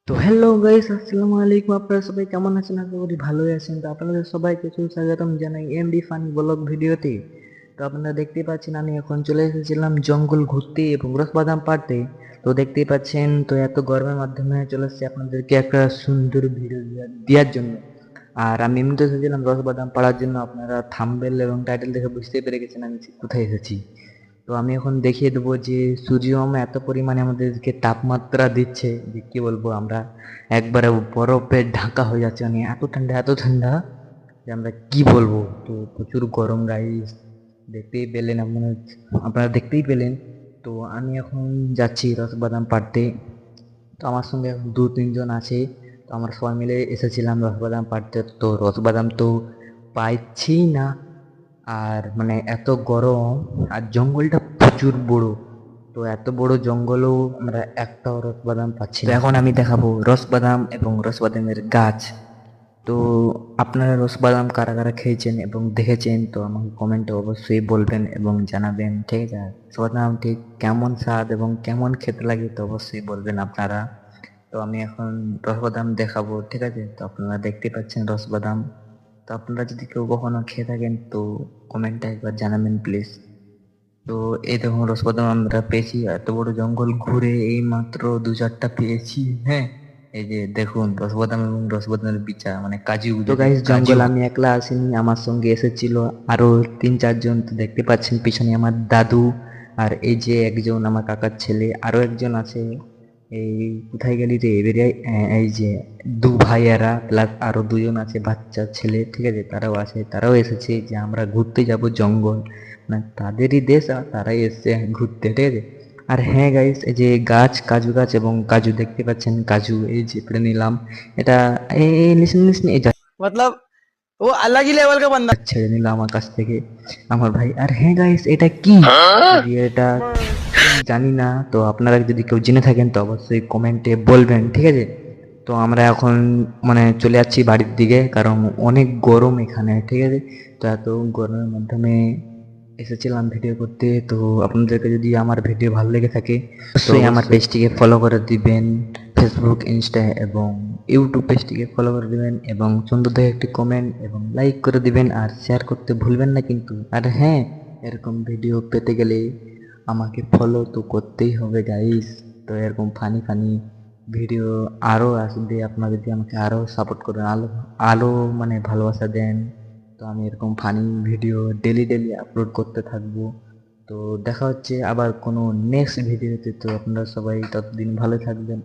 তো hello guys, আসসালামু আলাইকুম। আপনারা সবাই কেমন আছেন? আশা করি ভালোই আছেন। তো আপনাদের সবাইকে সুস্বাগতম জানাই এমডি ফানি ব্লগ ভিডিওতে। তো আপনারা দেখতেই পাচ্ছেন আমি এখন চলে এসেছিলাম জঙ্গল ঘুরতে এবং রসবাদাম পাড়তে। তো দেখতেই পাচ্ছেন, তো এত গরমের মাধ্যমে চলে এসেছি আপনাদেরকে একটা সুন্দর ভিডিও দেওয়ার জন্য। আর আমি এমনিতে এসেছিলাম রসবাদাম পাড়ার জন্য। আপনারা থাম্বনেল এবং টাইটেল দেখে বুঝতেই পেরে গেছেন আমি কোথায় এসেছি। তো আমি এখন দেখিয়ে দেবো যে সূর্যমামা এত পরিমাণে আমাদেরকে তাপমাত্রা দিচ্ছে যে কি বলবো, আমরা একবারে বরফে ঢাকা হয়ে যাচ্ছে, মানে এত ঠান্ডা যে আমরা কি বলবো। তো প্রচুর গরম গাইস, দেখতেই পেলেন আপনারা দেখতেই পেলেন। তো আমি এখন যাচ্ছি রসবাদাম পাড়তে। তো আমার সঙ্গে এখন দু তিনজন আছে। তো আমরা সবাই মিলে এসেছিলাম রসবাদাম পাড়তে। তো রসবাদাম তো পাইছি না, আর মানে এত গরম, আর জঙ্গলটা প্রচুর বড়। তো এত বড় জঙ্গলেও আমরা একটাও রসবাদাম পাচ্ছি না। তো এখন আমি দেখাবো রসবাদাম এবং রসবাদামের গাছ। তো আপনারা রসবাদাম কারা কারা খেয়েছেন এবং দেখেছেন তো আমাকে কমেন্টে অবশ্যই বলবেন এবং জানাবেন, ঠিক আছে? রসবাদাম ঠিক কেমন স্বাদ এবং কেমন খেতে লাগে তো অবশ্যই বলবেন আপনারা। তো আমি এখন রসবাদাম দেখাবো, ঠিক আছে? তো আপনারা দেখতে পাচ্ছেন রসবাদাম। তো আপনারা যদি কেউ কখনো খেয়ে থাকেন তো কমেন্টে একবার জানাবেন প্লিজ। তো এই দেখুন রসবাদাম আমরা পেয়েছি, এত বড় জঙ্গল ঘুরে এই মাত্র দু চারটা পেয়েছি। হ্যাঁ, এই যে দেখুন রসবাদাম এবং রসবাদামের বিচা মানে কাজু। তো গাইস, জঙ্গল আমি একলা আসিনি, আমার সঙ্গে এসেছিল আরো তিন চারজন। তো দেখতে পাচ্ছেন পিছনে আমার দাদু, আর এই যে একজন আমার কাকার ছেলে, আরো একজন আছে। এই কোথায় গেলি রে বেরিয়ে, এই যে দু ভাইয়েরা প্লাস আরো দুজন আছে বাচ্চা ছেলে, ঠিক আছে? তারাও আছে, তারাও এসেছে যে আমরা ঘুরতে যাব জঙ্গল, মানে তাদেরই দেশ আর তারাই এসছে ঘুরতে, ঠিক আছে? আর হ্যাঁ গাইস, এই যে গাছ, কাজু গাছ এবং কাজু দেখতে পাচ্ছেন, কাজু এই যে পেড়ে নিলাম। এটা এই লিসন লিসন, এই मतलब वो अलग ही लेवल का बंदा। ছেড়ে নিল আমার কাছ থেকে আমার ভাই। আর হ্যাঁ গাইস, এটা কি, এটা জানি না। তো আপনারা যদি কেউ জেনে থাকেন তো অবশ্যই কমেন্টে বলবেন, ঠিক আছে? তো আমরা এখন মানে চলে যাচ্ছি বাড়ির দিকে, কারণ অনেক গরম এখানে, ঠিক আছে? তো এত গরমের মাধ্যমে এসেছিলাম ভিডিও করতে। তো আপনাদেরকে যদি আমার ভিডিও ভালো লেগে থাকে অবশ্যই আমার পেজটিকে ফলো করে দিবেন, ফেসবুক, ইনস্টা এবং ইউটিউব পেজটিকে ফলো করে দিবেন এবং সুন্দর দেখে একটি কমেন্ট এবং লাইক করে দিবেন, আর শেয়ার করতে ভুলবেন না কিন্তু। আর হ্যাঁ, এরকম ভিডিও পেতে গেলে আমাকে ফলো তো করতেই হবে গাইস। তো এরকম ফানি ফানি ভিডিও আরও আসবে, আপনারা যদি আমাকে আরও সাপোর্ট করেন, আলো আলো মানে ভালোবাসা দেন, তো আমি এরকম funny video daily daily upload করতে থাকবো। তো দেখা হচ্ছে আবার কোনো নেক্সট ভিডিওতে। তো আপনারা সবাই ততদিন ভালো থাকবেন।